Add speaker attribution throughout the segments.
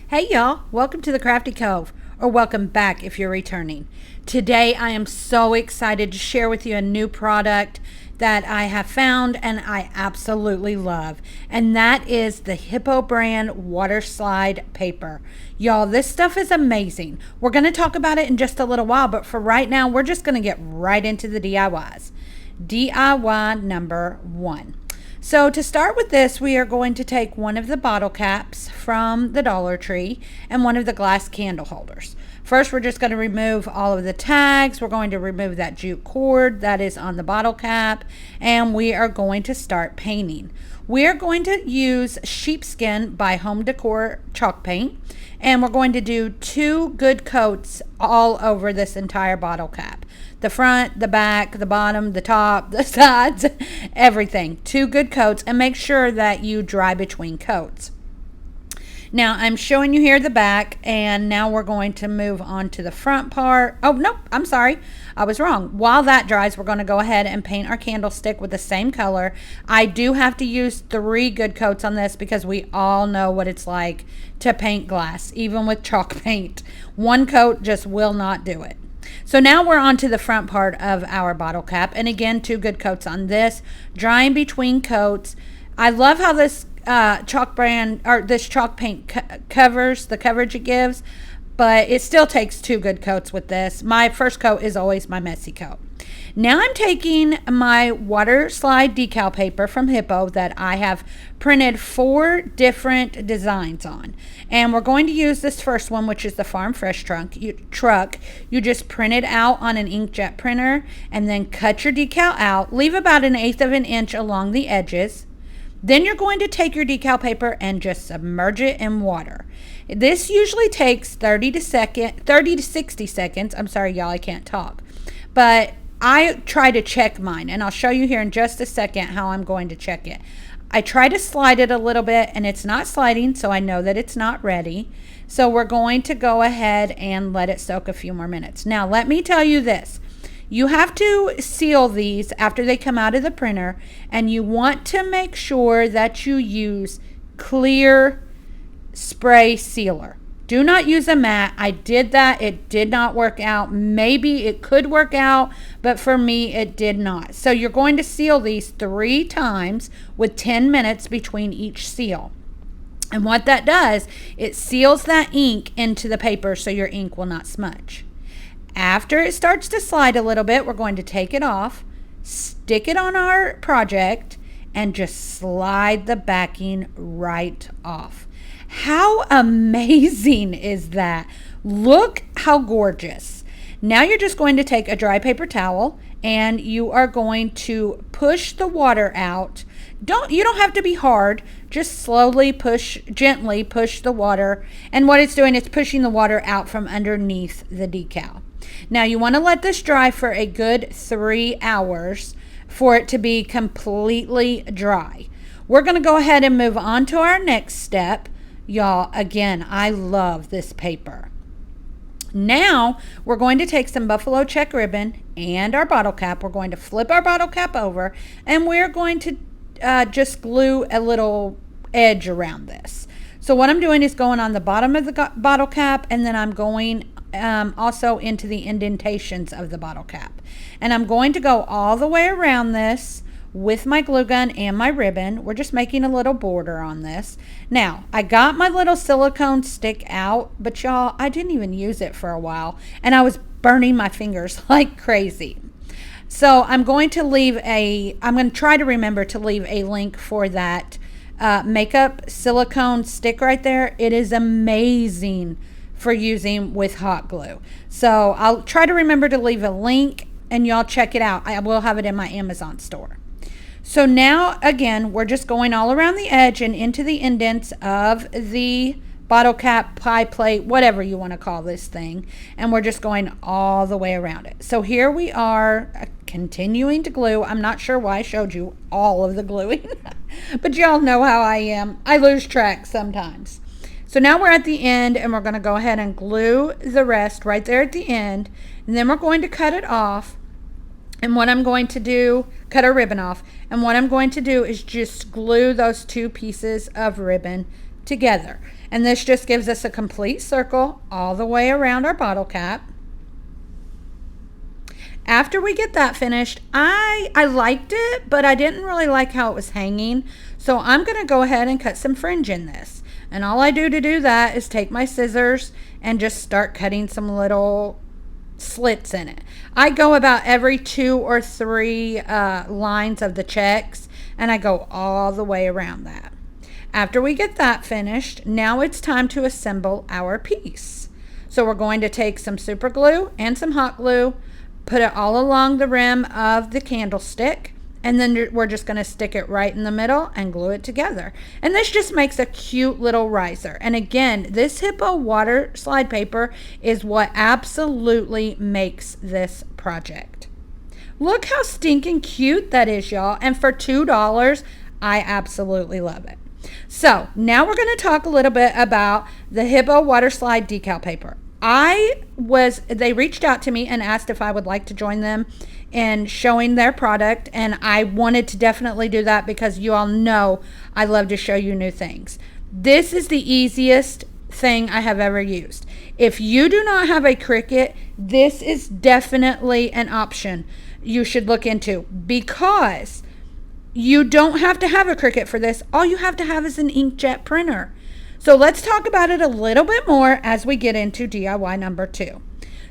Speaker 1: Hey y'all, welcome to the Crafty Cove, or welcome back if you're returning. Today I am so excited to share with you a new product that I have found and I absolutely love, and that is the Hiipoo brand Waterslide paper. Y'all, this stuff is amazing. We're going to talk about it in just a little while, but for right now we're just going to get right into the DIYs. DIY number one. So to start with this, we are going to take one of the bottle caps from the Dollar Tree and one of the glass candle holders. First, we're just going to remove all of the tags. We're going to remove that jute cord that is on the bottle cap, and we are going to start painting. We are going to use Sheepskin by Home Decor chalk paint, and we're going to do 2 good coats all over this entire bottle cap. The front, the back, the bottom, the top, the sides, everything. 2 good coats, and make sure that you dry between coats. Now I'm showing you here the back, and now we're going to move on to the front part. Oh, nope, I'm sorry. I was wrong. While that dries, we're going to go ahead and paint our candlestick with the same color. I do have to use 3 good coats on this because we all know what it's like to paint glass, even with chalk paint. 1 coat just will not do it. So now we're on to the front part of our bottle cap, and again 2 good coats on this, drying between coats. I love how this chalk paint covers the coverage it gives, but it still takes 2 good coats with this. My first coat is always my messy coat. Now I'm taking my Waterslide Decal paper from Hiipoo that I have printed 4 different designs on. And we're going to use this first one, which is the Farm Fresh truck. You just print it out on an inkjet printer and then cut your decal out. Leave about 1/8 of an inch along the edges. Then you're going to take your decal paper and just submerge it in water. This usually takes 30 to 60 seconds. I'm sorry, y'all, I can't talk. But I try to check mine, and I'll show you here in just a second how I'm going to check it. I try to slide it a little bit, and it's not sliding, so I know that it's not ready. So we're going to go ahead and let it soak a few more minutes. Now, let me tell you this. You have to seal these after they come out of the printer, and you want to make sure that you use clear spray sealer. Do not use a matte. I did that. It did not work out. Maybe it could work out, but for me, it did not. So you're going to seal these 3 times with 10 minutes between each seal. And what that does, it seals that ink into the paper so your ink will not smudge. After it starts to slide a little bit, we're going to take it off, stick it on our project, and just slide the backing right off. How amazing is that? Look how gorgeous. Now you're just going to take a dry paper towel and you are going to push the water out. You don't have to be hard, just gently push the water. And what it's doing, it's pushing the water out from underneath the decal. Now you want to let this dry for a good 3 hours for it to be completely dry. We're going to go ahead and move on to our next step. Y'all, again, I love this paper. Now we're going to take some buffalo check ribbon and our bottle cap. We're going to flip our bottle cap over, and we're going to just glue a little edge around this. So what I'm doing is going on the bottom of the bottle cap, and then I'm going also into the indentations of the bottle cap. And I'm going to go all the way around this with my glue gun and my ribbon. We're just making a little border on this. Now, I got my little silicone stick out, but y'all, I didn't even use it for a while, and I was burning my fingers like crazy. So I'm going to try to remember to leave a link for that makeup silicone stick right there. It is amazing for using with hot glue. So I'll try to remember to leave a link, and y'all check it out. I will have it in my Amazon store. So now, again, we're just going all around the edge and into the indents of the bottle cap, pie plate, whatever you want to call this thing. And we're just going all the way around it. So here we are continuing to glue. I'm not sure why I showed you all of the gluing, but y'all know how I am. I lose track sometimes. So now we're at the end, and we're going to go ahead and glue the rest right there at the end. And then we're going to cut it off. And what I'm going to do, cut our ribbon off, and what I'm going to do is just glue those 2 pieces of ribbon together. And this just gives us a complete circle all the way around our bottle cap. After we get that finished, I liked it, but I didn't really like how it was hanging. So I'm going to go ahead and cut some fringe in this. And all I do to do that is take my scissors and just start cutting some little slits in it. I go about every 2 or 3 lines of the checks, and I go all the way around that. After we get that finished, now it's time to assemble our piece. So we're going to take some super glue and some hot glue, put it all along the rim of the candlestick, and then we're just going to stick it right in the middle and glue it together. And this just makes a cute little riser. And again, this Hiipoo water slide paper is what absolutely makes this project. Look how stinking cute that is, y'all. And for $2, I absolutely love it. So now we're going to talk a little bit about the Hiipoo Waterslide Decal paper. They reached out to me and asked if I would like to join them in showing their product, and I wanted to definitely do that because you all know I love to show you new things. This is the easiest thing I have ever used. If you do not have a Cricut, this is definitely an option you should look into, because you don't have to have a Cricut for this. All you have to have is an inkjet printer. So let's talk about it a little bit more as we get into DIY number 2.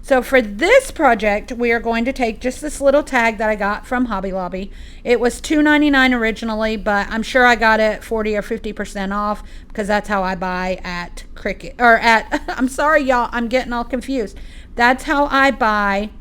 Speaker 1: So for this project, we are going to take just this little tag that I got from Hobby Lobby. It was $2.99 originally, but I'm sure I got it 40 or 50% off because that's how I buy at Cricut, or at, I'm sorry y'all, I'm getting all confused. That's how I buy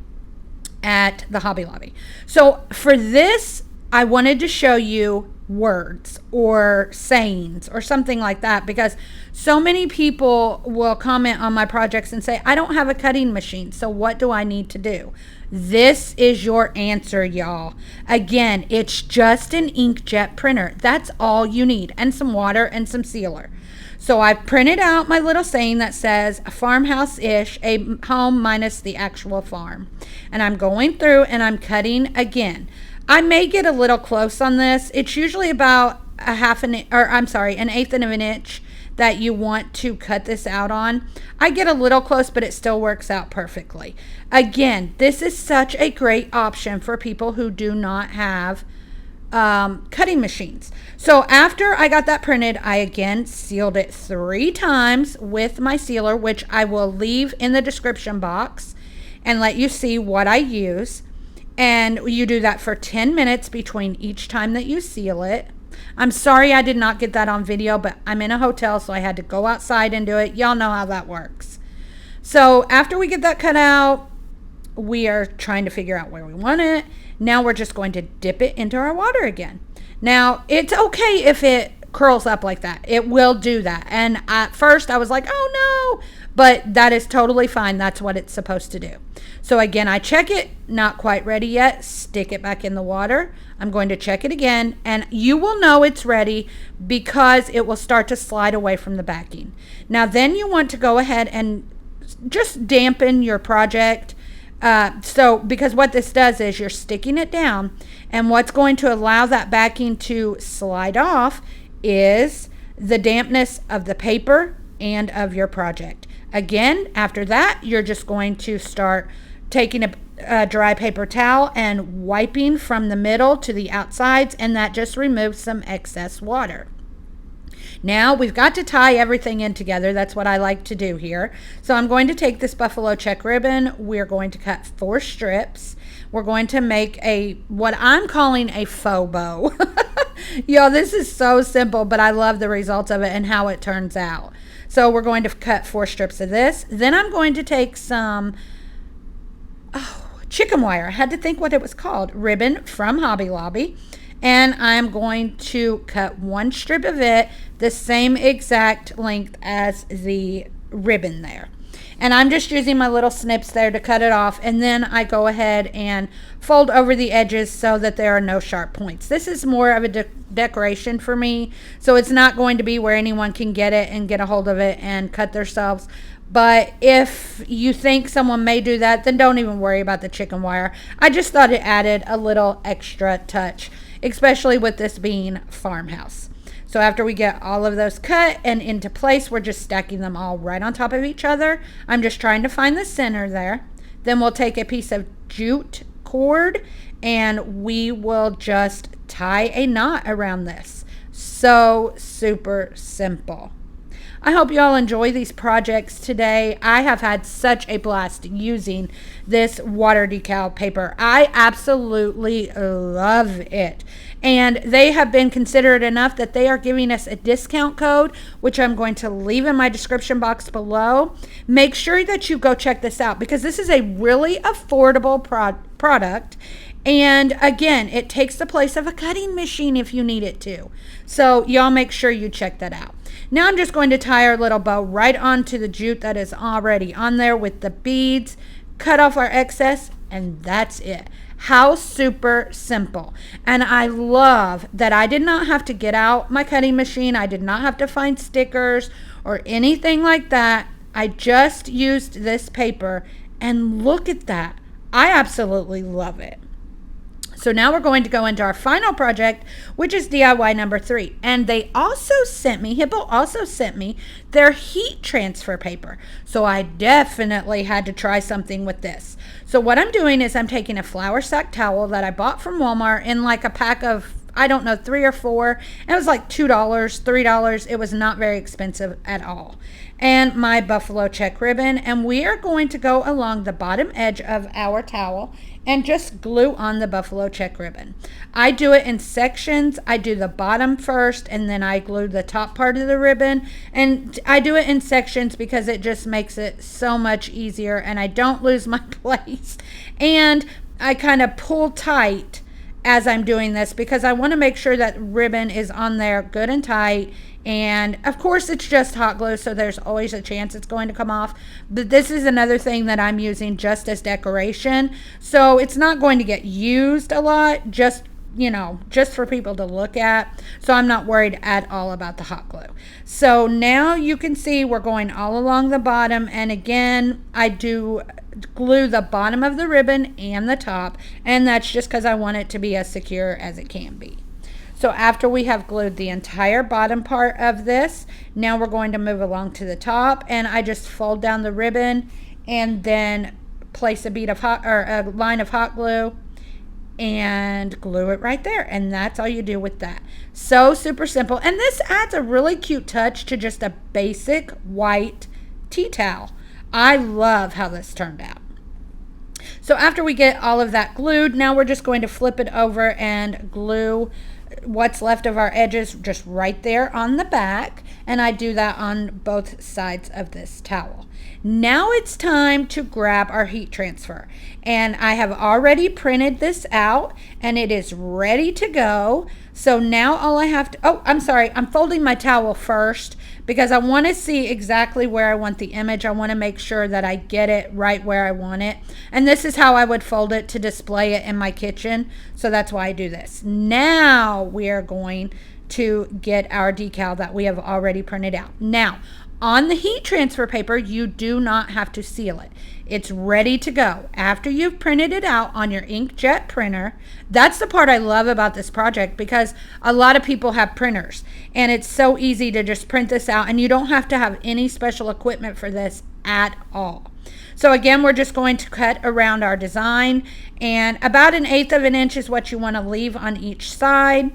Speaker 1: at the Hobby Lobby. So for this, I wanted to show you words or sayings or something like that, because so many people will comment on my projects and say, I don't have a cutting machine, so what do I need to do? This is your answer, y'all. Again, it's just an inkjet printer. That's all you need, and some water and some sealer. So I've printed out my little saying that says a farmhouse-ish, a home minus the actual farm. And I'm going through and I'm cutting again. I may get a little close on this. It's usually about an eighth of an inch that you want to cut this out on. I get a little close, but it still works out perfectly. Again, this is such a great option for people who do not have cutting machines. So after I got that printed, I again sealed it 3 times with my sealer, which I will leave in the description box and let you see what I use. And you do that for 10 minutes between each time that you seal it. I'm sorry I did not get that on video, but I'm in a hotel, so I had to go outside and do it. Y'all know how that works. So after we get that cut out, we are trying to figure out where we want it. Now we're just going to dip it into our water again. Now, it's okay if it curls up like that. It will do that. And at first I was like, oh no, but that is totally fine. That's what it's supposed to do. So again, I check it, not quite ready yet, stick it back in the water. I'm going to check it again, and you will know it's ready because it will start to slide away from the backing. Now then you want to go ahead and just dampen your project. Because what this does is you're sticking it down, and what's going to allow that backing to slide off is the dampness of the paper and of your project. Again, after that, you're just going to start taking a dry paper towel and wiping from the middle to the outsides, and that just removes some excess water. Now we've got to tie everything in together. That's what I like to do here. So I'm going to take this buffalo check ribbon. We're going to cut 4 strips. We're going to make what I'm calling a faux bow. Y'all, this is so simple, but I love the results of it and how it turns out. So we're going to cut 4 strips of this. Then I'm going to take some chicken wire. I had to think what it was called. Ribbon from Hobby Lobby. And I'm going to cut 1 strip of it the same exact length as the ribbon there. And I'm just using my little snips there to cut it off, and then I go ahead and fold over the edges so that there are no sharp points. This is more of a decoration for me, so it's not going to be where anyone can get it and get a hold of it and cut themselves. But if you think someone may do that, then don't even worry about the chicken wire. I just thought it added a little extra touch, especially with this being Farmhouse. So after we get all of those cut and into place, we're just stacking them all right on top of each other. I'm just trying to find the center there. Then we'll take a piece of jute cord and we will just tie a knot around this. So super simple. I hope you all enjoy these projects today. I have had such a blast using this water decal paper. I absolutely love it. And they have been considerate enough that they are giving us a discount code, which I'm going to leave in my description box below. Make sure that you go check this out because this is a really affordable product. And again, it takes the place of a cutting machine if you need it to. So y'all make sure you check that out. Now I'm just going to tie our little bow right onto the jute that is already on there with the beads, cut off our excess, and that's it. How super simple. And I love that I did not have to get out my cutting machine. I did not have to find stickers or anything like that. I just used this paper and look at that. I absolutely love it. So now we're going to go into our final project, which is DIY number 3. And they also sent me, Hiipoo also sent me their heat transfer paper. So I definitely had to try something with this. So what I'm doing is I'm taking a flour sack towel that I bought from Walmart in like a pack of, I don't know, 3 or 4. It was like $2, $3. It was not very expensive at all. And my buffalo check ribbon. And we are going to go along the bottom edge of our towel and just glue on the buffalo check ribbon. I do it in sections. I do the bottom first and then I glue the top part of the ribbon. And I do it in sections because it just makes it so much easier and I don't lose my place. And I kind of pull tight as I'm doing this because I want to make sure that ribbon is on there good and tight. And of course it's just hot glue, so there's always a chance it's going to come off. But this is another thing that I'm using just as decoration. So it's not going to get used a lot, just, you know, just for people to look at. So I'm not worried at all about the hot glue. So now you can see we're going all along the bottom. And again, I do glue the bottom of the ribbon and the top. And that's just because I want it to be as secure as it can be. So after we have glued the entire bottom part of this, now we're going to move along to the top and I just fold down the ribbon and then place a bead of hot or a line of hot glue and glue it right there. And that's all you do with that. So super simple. And this adds a really cute touch to just a basic white tea towel. I love how this turned out. So after we get all of that glued, now we're just going to flip it over and glue what's left of our edges just right there on the back, and I do that on both sides of this towel. Now it's time to grab our heat transfer, and I have already printed this out and it is ready to go. So now all I have to, oh, I'm sorry, I'm folding my towel first because I want to see exactly where I want the image. I want to make sure that I get it right where I want it. And this is how I would fold it to display it in my kitchen. So that's why I do this. Now we are going to get our decal that we have already printed out. Now, on the heat transfer paper, you do not have to seal it. It's ready to go. After you've printed it out on your inkjet printer, that's the part I love about this project because a lot of people have printers and it's so easy to just print this out and you don't have to have any special equipment for this at all. So again, we're just going to cut around our design and about 1/8 of an inch is what you want to leave on each side.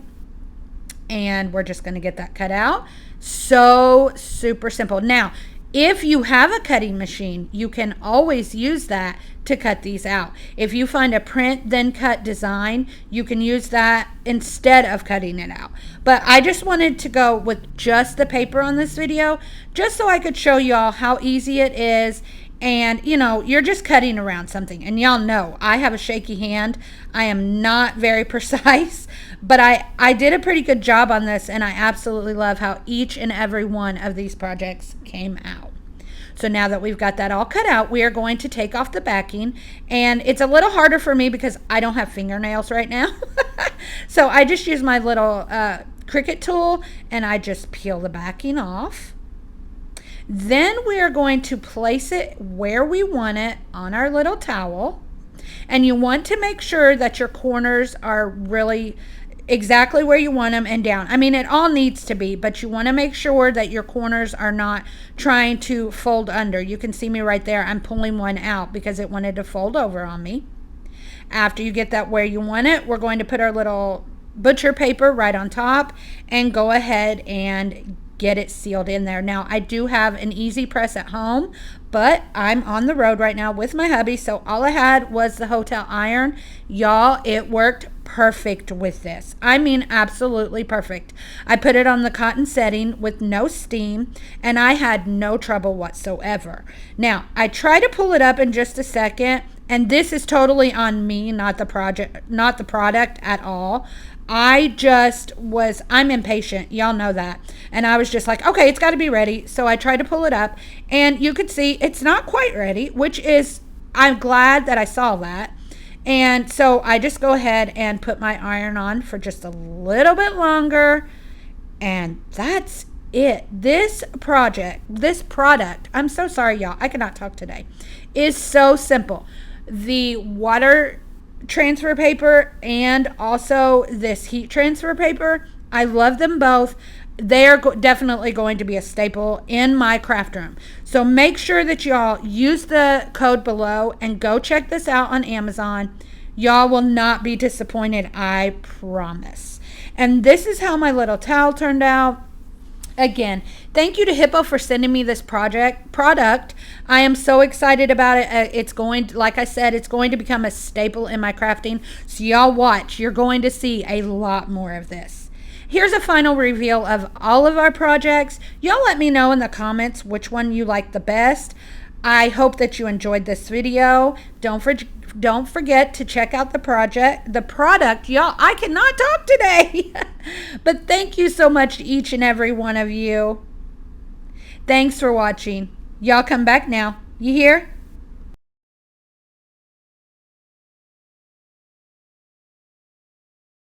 Speaker 1: And we're just going to get that cut out. So super simple. Now, if you have a cutting machine, you can always use that to cut these out. If you find a print then cut design, you can use that instead of cutting it out. But I just wanted to go with just the paper on this video, just so I could show y'all how easy it is. And you know, you're just cutting around something, and y'all know I have a shaky hand. I am not very precise, but I did a pretty good job on this, and I absolutely love how each and every one of these projects came out. So now that we've got that all cut out, we are going to take off the backing, and it's a little harder for me because I don't have fingernails right now. So I just use my little Cricut tool and I just peel the backing off. Then we are going to place it where we want it on our little towel. And you want to make sure that your corners are really exactly where you want them and down. I mean, it all needs to be, but you want to make sure that your corners are not trying to fold under. You can see me right there. I'm pulling one out because it wanted to fold over on me. After you get that where you want it, we're going to put our little butcher paper right on top and go ahead and get it sealed in there. Now, I do have an easy press at home, but I'm on the road right now with my hubby, so all I had was the hotel iron. Y'all, it worked perfect with this. I mean, absolutely perfect. I put it on the cotton setting with no steam, and I had no trouble whatsoever. Now, I try to pull it up in just a second, and this is totally on me, not the product at all. I'm impatient. Y'all know that. And I was just like, okay, it's got to be ready. So I tried to pull it up, and you could see it's not quite ready, which is, I'm glad that I saw that. And so I just go ahead and put my iron on for just a little bit longer, and that's it. This product, I'm so sorry, y'all, I cannot talk today, is so simple. The water transfer paper and also this heat transfer paper, I love them both. They are definitely going to be a staple in my craft room. So make sure that y'all use the code below and go check this out on Amazon. Y'all will not be disappointed, I promise. And this is how my little towel turned out. Again, thank you to Hiipoo for sending me this product. I am so excited about it. It's going to, like I said, it's going to become a staple in my crafting. So y'all watch. You're going to see a lot more of this. Here's a final reveal of all of our projects. Y'all let me know in the comments which one you like the best. I hope that you enjoyed this video. Don't forget to check out the product. Y'all, I cannot talk today. But thank you so much to each and every one of you. Thanks for watching. Y'all come back now. You hear?